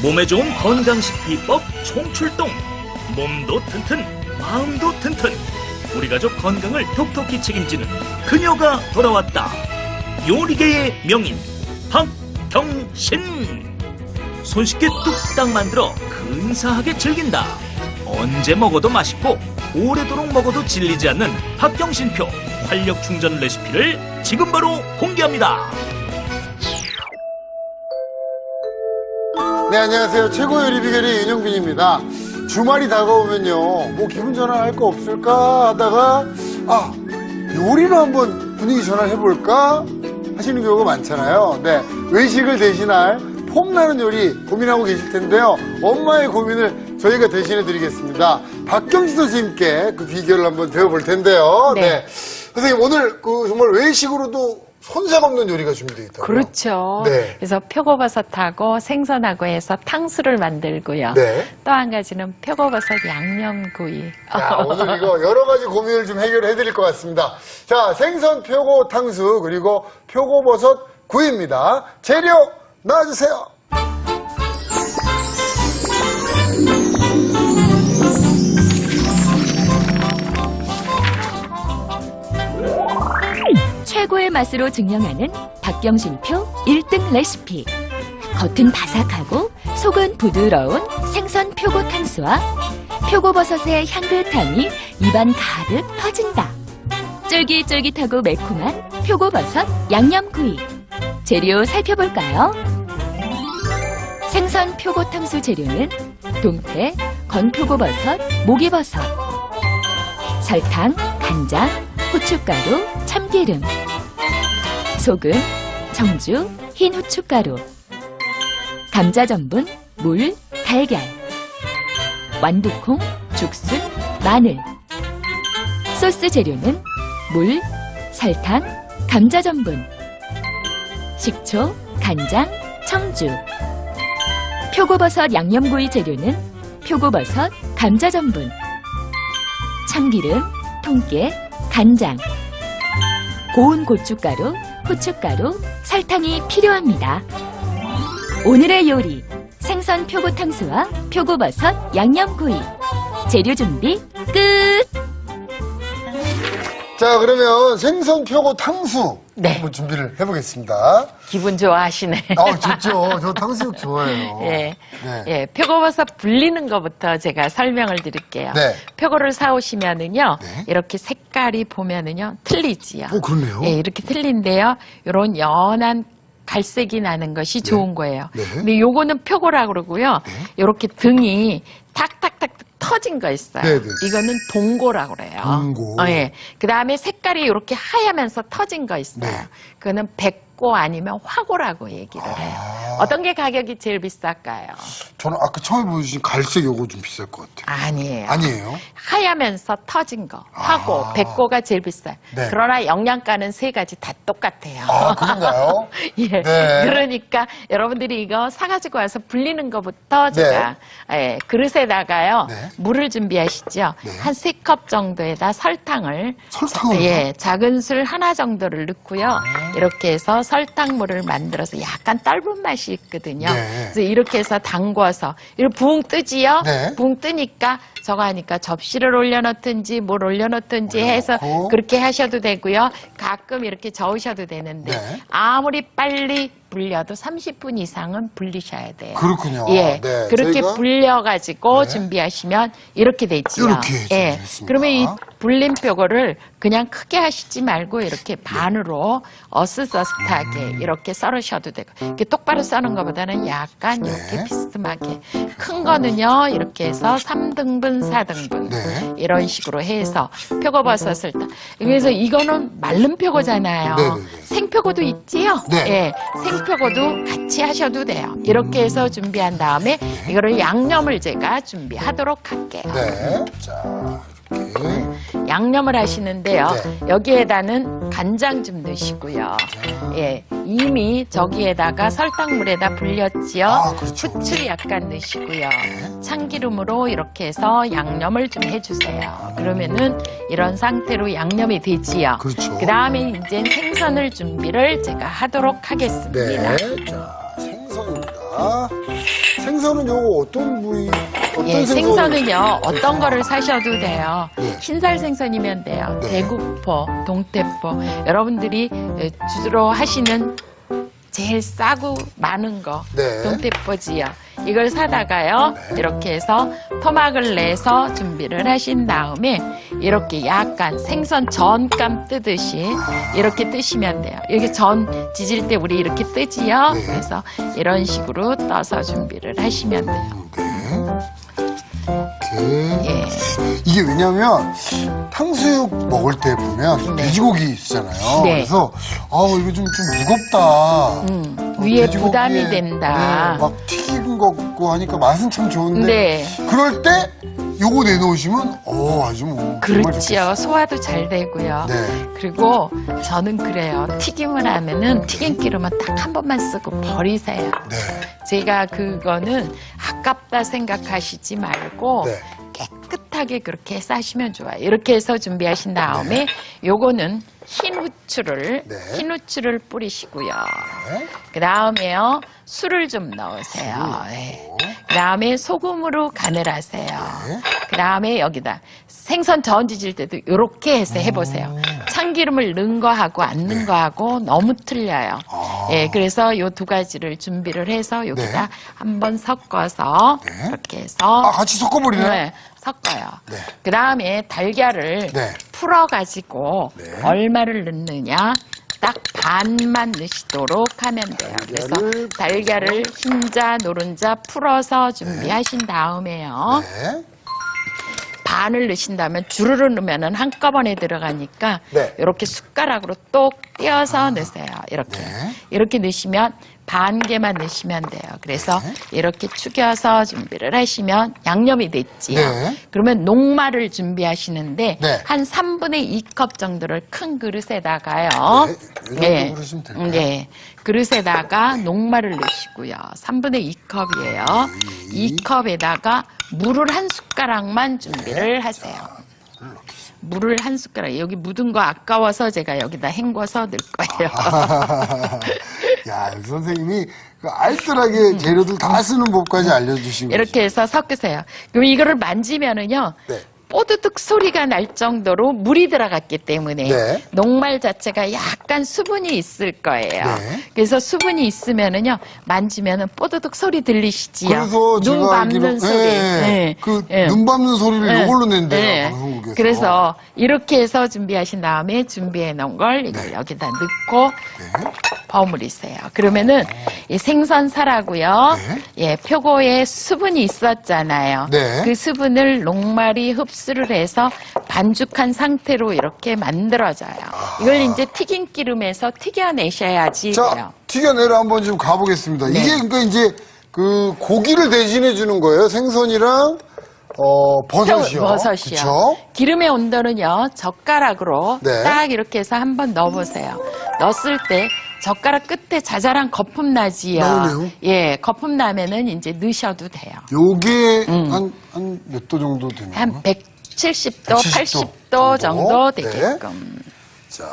몸에 좋은 건강식 비법 총출동. 몸도 튼튼, 마음도 튼튼. 우리 가족 건강을 톡톡히 책임지는 그녀가 돌아왔다. 요리계의 명인 박경신. 손쉽게 뚝딱 만들어 근사하게 즐긴다. 언제 먹어도 맛있고 오래도록 먹어도 질리지 않는 박경신표 활력 충전 레시피를 지금 바로 공개합니다. 네, 안녕하세요. 최고 요리 비결의 윤영빈입니다. 주말이 다가오면요, 뭐 기분 전환할 거 없을까 하다가, 요리로 한번 분위기 전환해볼까 하시는 경우가 많잖아요. 네, 외식을 대신할 폼나는 요리 고민하고 계실 텐데요. 엄마의 고민을 저희가 대신해 드리겠습니다. 박경신 선생님께 그 비결을 한번 배워볼 텐데요. 네. 선생님, 오늘 정말 외식으로도 손색 없는 요리가 준비되어 있다고요? 그렇죠. 네. 그래서 표고버섯하고 생선하고 해서 탕수를 만들고요. 네. 또 한 가지는 표고버섯 양념구이. 자, 오늘 이거 여러 가지 고민을 좀 해결해 드릴 것 같습니다. 자, 생선 표고 탕수 그리고 표고버섯 구이입니다. 재료 나와주세요. 최고의 맛으로 증명하는 박경신표 1등 레시피. 겉은 바삭하고 속은 부드러운 생선 표고 탕수와 표고버섯의 향긋함이 입안 가득 퍼진다. 쫄깃쫄깃하고 매콤한 표고버섯 양념구이. 재료 살펴볼까요? 생선 표고 탕수 재료는 동태, 건표고버섯, 목이버섯, 설탕, 간장, 후춧가루, 참기름, 소금, 청주, 흰 후춧가루, 감자 전분, 물, 달걀, 완두콩, 죽순, 마늘. 소스 재료는 물, 설탕, 감자 전분, 식초, 간장, 청주. 표고버섯 양념구이 재료는 표고버섯, 감자 전분, 참기름, 통깨, 간장, 고운 고춧가루, 후춧가루, 설탕이 필요합니다. 오늘의 요리, 생선 표고 탕수와 표고버섯 양념구이. 재료 준비 끝! 자, 그러면 생선 표고 탕수 네. 한번 준비를 해보겠습니다. 기분 좋아하시네. 좋죠. 저 탕수육 좋아해요. 예. 네. 예, 표고버섯 불리는 것부터 제가 설명을 드릴게요. 네. 표고를 사오시면은요, 네. 이렇게 색깔이 보면은요, 틀리지요. 그렇네요. 예, 이렇게 틀린데요. 요런 연한 갈색이 나는 것이 좋은 거예요. 네. 근데 요거는 표고라 그러고요. 요렇게 등이 탁탁탁 터진 거 있어요. 네, 네. 이거는 동고라고 그래요. 동고. 예. 그 다음에 색깔이 이렇게 하얗면서 터진 거 있어요. 네. 그거는 백고 아니면 화고라고 얘기를 해요. 어떤 게 가격이 제일 비쌀까요? 저는 아까 처음에 보여주신 갈색 요거 좀 비쌀 것 같아요. 아니에요. 아니에요? 하얗면서 터진 거, 화고, 백고가 제일 비싸요. 네. 그러나 영양가는 세 가지 다 똑같아요. 그런가요? 예. 네. 그러니까 여러분들이 이거 사가지고 와서 불리는 것부터 제가 예, 그릇에다가요. 네. 물을 준비하시죠. 네. 한 3컵 정도에다 설탕을 설탕을요? 예, 작은 술 하나 정도를 넣고요. 이렇게 해서 설탕물을 만들어서 약간 떫은 맛이 있거든요. 네. 그래서 이렇게 해서 담궈서 이렇게 붕 뜨지요. 네. 붕 뜨니까 저거 하니까 접시를 올려놓든지 뭘 올려놓든지 해서 올려놓고. 그렇게 하셔도 되고요. 가끔 이렇게 저으셔도 되는데 네. 아무리 빨리 불려도 30분 이상은 불리셔야 돼요. 그렇군요. 예, 네, 그렇게 저희가- 불려가지고 네. 준비하시면 이렇게 되지요. 이렇게 예, 준비했습니다. 그러면 이 불린 표고를 그냥 크게 하시지 말고 이렇게 반으로 어슷어슷하게 이렇게 썰으셔도 되고 이렇게 똑바로 써는 것보다는 약간 네. 이렇게 비스듬하게 큰 거는요 이렇게 해서 3등분, 4등분 네. 이런 식으로 해서 표고버섯을 그래서 이거는 말른 표고잖아요. 네, 네, 네. 생표고도 있지요. 네. 예, 생표고도 같이 하셔도 돼요. 이렇게 해서 준비한 다음에 이거를 양념을 제가 준비하도록 할게요. 네. 자, 이렇게. 양념을 하시는데요. 네. 여기에다는 간장 좀 넣으시고요. 예, 이미 저기에다가 설탕물에다 불렸지요. 그렇죠. 후추 약간 넣으시고요. 참기름으로 이렇게 해서 양념을 좀 해주세요. 그러면은 이런 상태로 양념이 되지요. 그렇죠. 그 다음에 이제 생선을 준비를 제가 하도록 하겠습니다. 네. 자, 생선입니다. 생선은 요거 어떤 부위, 어떤 예, 생선을- 생선은요, 어떤 거를 사셔도 돼요. 네. 흰살 생선이면 돼요. 네. 대구포, 동태포. 여러분들이 주로 하시는 제일 싸고 많은 거. 네. 동태포지요. 이걸 사다가요, 이렇게 해서 토막을 내서 준비를 하신 다음에 이렇게 약간 생선 전감 뜨듯이 이렇게 뜨시면 돼요. 이렇게 전 지질 때 우리 이렇게 뜨지요. 네. 그래서 이런 식으로 떠서 준비를 하시면 돼요. 이렇게. 예. 이게 왜냐면 탕수육 먹을 때 보면 네. 돼지고기 있잖아요. 네. 그래서 이거 좀 무겁다. 위에 돼지고기에, 부담이 된다. 네, 막 튀긴 거 같고 하니까 맛은 참 좋은데 네. 그럴 때 요거 내놓으시면 아주 뭐 정말 그렇지요. 좋겠어요. 소화도 잘 되고요. 네. 그리고 저는 그래요. 튀김을 하면은 튀김기름은 딱 한 번만 쓰고 버리세요. 네. 제가 그거는 아깝다 생각하시지 말고 네. 깨끗하게 그렇게 싸시면 좋아요. 이렇게 해서 준비하신 다음에 요거는 흰 후추를 네. 흰 후추를 뿌리시고요. 네. 그 다음에요 술을 좀 넣으세요. 네. 그 다음에 소금으로 간을 하세요. 네. 그 다음에 여기다 생선 전 지질 때도 이렇게 해서 해보세요. 참기름을 넣은 거하고 안 넣은 거하고 너무 틀려요. 예, 그래서 요 두 가지를 준비를 해서 여기다 네. 한번 섞어서 네. 이렇게 해서 같이 섞어버리네요. 네, 섞어요. 네. 그 다음에 달걀을 네. 풀어가지고 네. 얼마를 넣느냐? 딱 반만 넣으시도록 하면 돼요. 그래서 달걀을 흰자, 노른자 풀어서 준비하신 다음에요. 네. 반을 넣으신다면 주르르 넣으면 한꺼번에 들어가니까 네. 이렇게 숟가락으로 똑 떼어서 넣으세요. 이렇게. 네. 이렇게 넣으시면 반 개만 넣으시면 돼요. 그래서 이렇게 축여서 준비를 하시면 양념이 됐지요. 네. 그러면 녹말을 준비하시는데 네. 한 3분의 2컵 정도를 큰 그릇에다가요. 네, 이 정도 그릇이면 될까요? 네. 그릇에다가 녹말을 넣으시고요. 3분의 2컵이에요. 이 컵에다가 물을 한 숟가락만 준비를 하세요. 물을 한 숟가락. 여기 묻은 거 아까워서 제가 여기다 헹궈서 넣을 거예요. 야, 여기 선생님이 그 알뜰하게 재료들 다 쓰는 법까지 알려주신 거죠. 이렇게 해서 섞으세요. 그럼 이거를 만지면은요. 네. 뽀드득 소리가 날 정도로 물이 들어갔기 때문에 네. 녹말 자체가 약간 수분이 있을 거예요. 네. 그래서 수분이 있으면은요 만지면은 뽀드득 소리 들리시지요. 그래서 눈 제가 밟는 알기로 소리. 네. 그 네. 눈 밟는 소리를 네. 이걸로 낸대요. 네. 방송국에서. 그래서 이렇게 해서 준비하신 다음에 준비해 놓은 걸 이걸 여기다 넣고 네. 버무리세요. 그러면은 이 생선살하고요. 네. 예, 표고에 수분이 있었잖아요. 네. 그 수분을 녹말이 흡수를 해서 반죽한 상태로 이렇게 만들어져요. 이걸 이제 튀김 기름에서 튀겨내셔야지 돼요. 자, 튀겨내러 한번 좀 가보겠습니다. 네. 이게 그러니까 이제 그 고기를 대신해 주는 거예요. 생선이랑 버섯이요. 버섯이요. 그쵸? 기름의 온도는요, 젓가락으로 네. 딱 이렇게 해서 한번 넣어보세요. 넣었을 때 젓가락 끝에 자잘한 거품 나지요. 나오네요. 예, 거품 나면은 이제 넣으셔도 돼요. 요게 한 몇 도 정도 되나요? 한 170도, 170도 80도 정도 네. 되게끔. 자,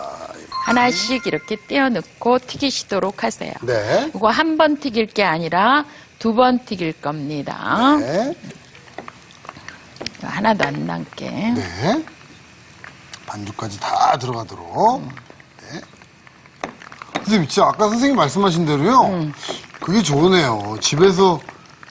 하나씩 이렇게 띄어 넣고 튀기시도록 하세요. 네. 이거 한 번 튀길 게 아니라 2번 튀길 겁니다. 네. 하나도 안 남게. 네. 반죽까지 다 들어가도록. 네. 선생님, 진짜 아까 선생님 말씀하신 대로요. 그게 좋으네요. 집에서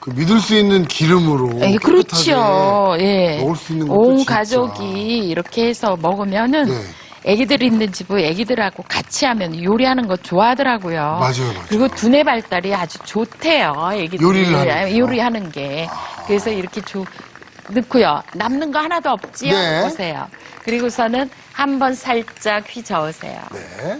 그 믿을 수 있는 기름으로. 예, 그렇죠. 예. 먹을 수 있는 것도 온 진짜. 가족이 이렇게 해서 먹으면은 네. 애기들 있는 집은 애기들하고 같이 하면 요리하는 거 좋아하더라고요. 맞아요. 그리고 두뇌 발달이 아주 좋대요. 애기들 요리를 하는 게요? 요리하는 게. 그래서 이렇게 넣고요. 남는 거 하나도 없지요. 네. 보세요. 그리고서는 한번 살짝 휘저으세요. 네.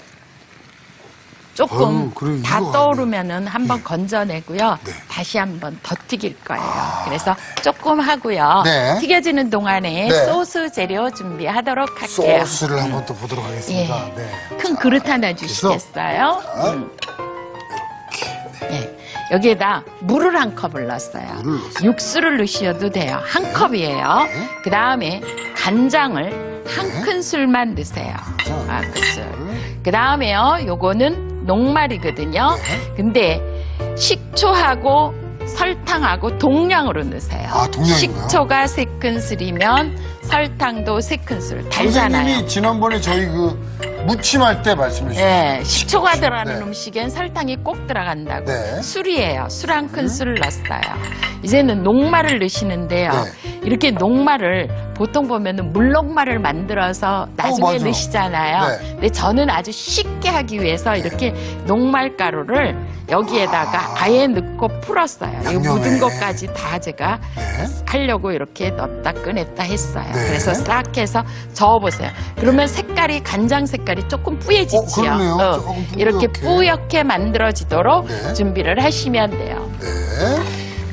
조금 어우, 그래, 다 이거 떠오르면은 한번 건져내고요. 네. 다시 한번 더 튀길 거예요. 그래서 조금 하고요. 네. 튀겨지는 동안에 네. 소스 재료 준비하도록 할게요. 소스를 한번 또 보도록 하겠습니다. 예. 네. 큰 그릇 하나 주시겠어요? 네. 여기에다 물을 한 컵을 넣었어요. 물을 넣었어요. 육수를 넣으셔도 돼요. 한 컵이에요. 네. 그 다음에 간장을 한 큰술만 넣으세요. 한 큰술. 그 다음에요. 요거는 녹말이거든요. 네. 근데 식초하고 설탕하고 동량으로 넣으세요. 아, 동량인가요? 식초가 3큰술이면 설탕도 3큰술. 달잖아요. 선생님이 지난번에 저희 무침할 때 말씀해 주셨어요. 네, 식초가 들어가는 네. 음식엔 설탕이 꼭 들어간다고. 네. 술이에요. 술 1큰술을 넣었어요. 이제는 녹말을 넣으시는데요. 네. 이렇게 녹말을 보통 보면은 물녹말을 만들어서 나중에 맞아. 넣으시잖아요. 네. 근데 저는 아주 쉽게 하기 위해서 이렇게 녹말가루를 여기에다가 아예 넣고 풀었어요. 이 양념에. 묻은 것까지 다 제가 네. 하려고 이렇게 넣었다 꺼냈다 했어요. 네. 그래서 싹 해서 저어보세요. 그러면 색깔이 간장 색깔이 조금 뿌얘지지요. 그러네요. 조금 뿌옇게. 이렇게 뿌옇게 만들어지도록 네. 준비를 하시면 돼요. 네.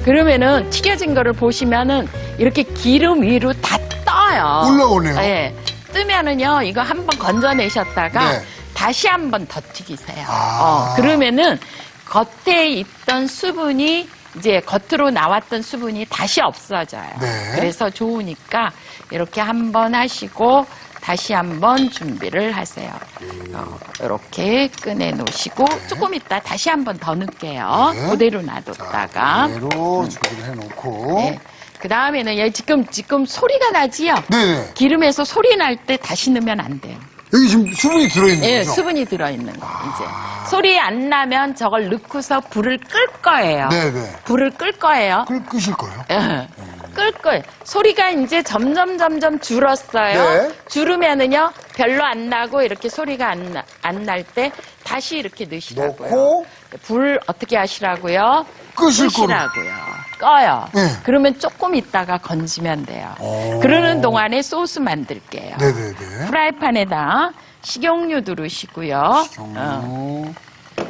그러면은 튀겨진 거를 보시면은 이렇게 기름 위로 다 떠요. 올라오네요. 네. 뜨면은요, 이거 한번 건져내셨다가 네. 다시 한번 더 튀기세요. 아. 그러면은 겉에 있던 수분이 이제 겉으로 나왔던 수분이 다시 없어져요. 네. 그래서 좋으니까 이렇게 한번 하시고 다시 한번 준비를 하세요. 이렇게 꺼내 놓으시고 조금 있다 다시 한번 더 넣을게요. 네. 그대로 놔뒀다가. 그대로 준비를 해놓고. 네. 그 다음에는 지금 소리가 나지요? 네네. 기름에서 소리 날 때 다시 넣으면 안 돼요. 여기 지금 수분이 들어있는 예, 거죠? 수분이 들어있는 거, 이제. 소리 안 나면 저걸 넣고서 불을 끌 거예요. 네네. 불을 끌 거예요. 끄실 거예요? 예, 끌 거예요. 소리가 이제 점점 줄었어요. 네. 줄으면은요, 별로 안 나고 이렇게 소리가 안 날 때 다시 이렇게 넣으시라고요. 넣고 불 어떻게 하시라고요? 끄실 끄시라고요. 꺼요. 네. 그러면 조금 있다가 건지면 돼요. 오. 그러는 동안에 소스 만들게요. 네네네. 프라이팬에다 식용유 두르시고요.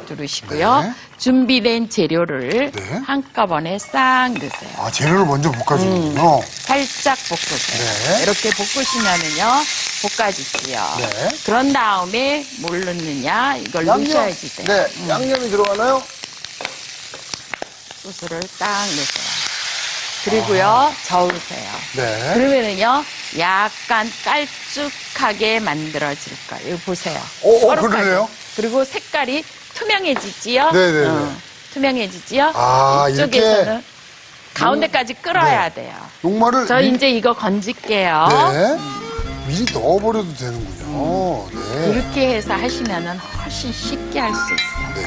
두르시고요. 네. 준비된 재료를 네. 한꺼번에 싹 넣으세요. 아, 재료를 먼저 볶아주는군요. 살짝 볶으세요. 네. 이렇게 볶으시면은요, 볶아주시요. 네. 그런 다음에 뭘 넣느냐, 이걸 넣으셔야지 돼요. 네, 양념이 들어가나요? 소스를 딱 넣으세요. 그리고요, 저으세요. 네. 그러면은요, 약간 깔쭉하게 만들어질 거예요. 이거 보세요. 그러네요? 뽀록하게. 그리고 색깔이 투명해지지요? 네네네. 투명해지지요? 아, 이쪽에서는 가운데까지 끓어야 돼요. 녹말을 저 이제 이거 건질게요. 네. 미리 넣어버려도 되는군요. 네. 이렇게 해서 하시면은 훨씬 쉽게 할 수 있어요. 네.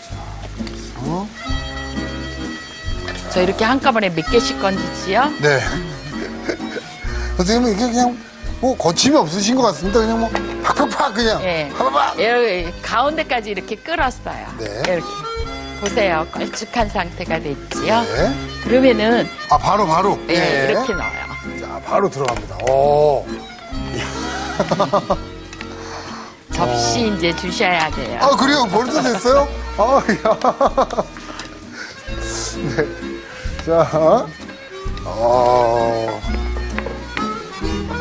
자, 이렇게 해서. 저 이렇게 한꺼번에 몇 개씩 건지지요? 네. 선생님은 이게 그냥 거침이 없으신 것 같습니다. 그냥 팍팍팍 그냥. 예. 파바박. 여기 가운데까지 이렇게 끓었어요. 네. 이렇게. 보세요. 걸쭉한 상태가 됐지요? 네. 그러면은, 아, 바로. 예, 네. 이렇게 넣어요. 자, 바로 들어갑니다. 오. 접시 이제 주셔야 돼요. 아, 그래요? 벌써 됐어요? 아, 야. 네. 자.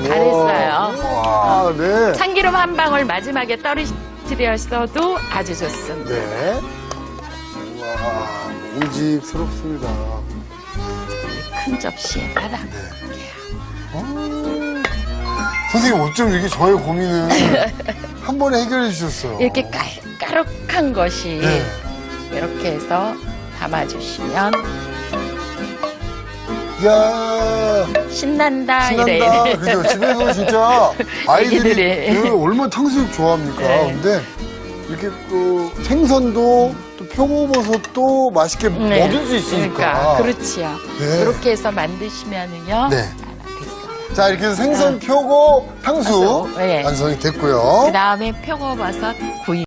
잘했어요. 와, 네. 참기름 한 방울 마지막에 떨어뜨렸어도 아주 좋습니다. 네. 우와, 몽직스럽습니다. 큰 접시에다가. 선생님, 어쩜 이렇게 저의 고민을 한 번에 해결해 주셨어요. 이렇게 까룩한 것이 네. 이렇게 해서 담아주시면 이야, 신난다, 신난다. 이래. 그죠? 집에서 진짜 아이들이 애기들이. 얼마나 탕수육 좋아합니까? 네. 근데 이렇게 또 생선도 또 표고버섯도 맛있게 네. 먹일 수 있으니까. 그러니까, 그렇지요. 네. 그렇게 해서 만드시면은요. 네. 됐어요. 자, 이렇게 해서 생선 표고 탕수육 네. 완성이 됐고요. 그 다음에 표고버섯 구이.